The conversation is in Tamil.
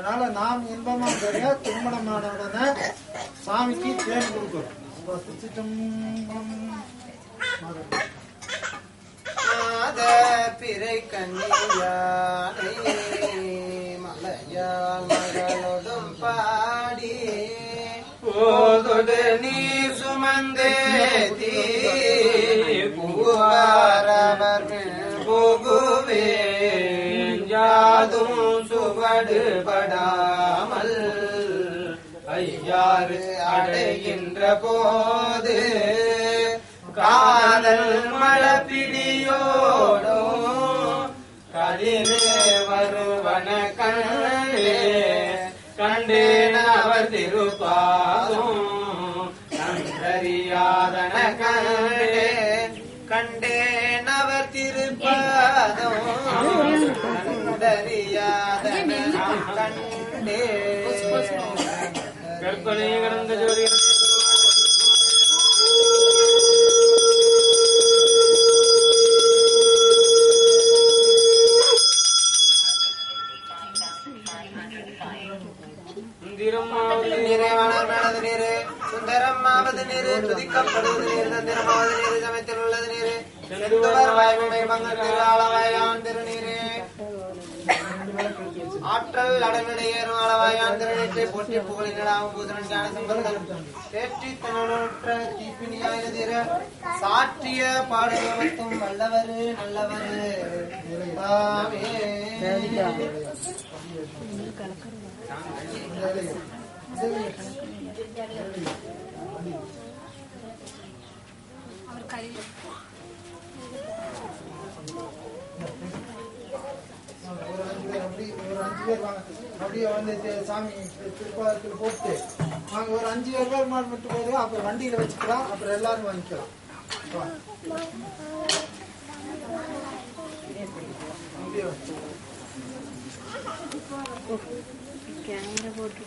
அதனால நாம் இன்பமா பெரிய திருமணமான உடனே சாமிக்கு தேன் கொடுக்கிறோம். பிறை கண்ணியானை மலையால் மகளோடும் பாடி போதொடு நீர் சுமந்தேதி பூவாரவர் புகுவே யாதும் சுவடுபடாமல் ஐயாறு அடைகின்ற போது காதல் மழப்பிடியோடும் கதிரே வருவன கண்டே கண்டேன் அவர் திருப்பாதும் கண்டறியாதன கண்டே கண்டேன் அவர் திருப்பாதும் கண்டறியாதன கண்டே கற்பனை கடந்த ஜோதி சுந்தரமாவது நீரு துதிக்கப்படுவது நீர் தந்திரமாவது நீரு சமயத்தில் உள்ளது நீரு அளவாயான் திருநீரே ஆற்றல் அடனடையேறும் அளவாயான் திருநீற்றை போற்றி புகழினடாவும் பூதனன் ஞான சம்பந்தம் தேற்றி தன்னுற்ற தீப்பினியாய தீர சாற்றிய பாடுவத்தும் வல்லவரு நல்லவரு அப்படியே வந்து சாமி திருப்பாதத்தில் போட்டு நாங்க ஒரு 5 பேர் மட்டும் போது அப்புறம் வண்டியில வச்சுக்கலாம். அப்புறம் எல்லாரும் வாங்கிக்கலாம். கேமரா போட்டு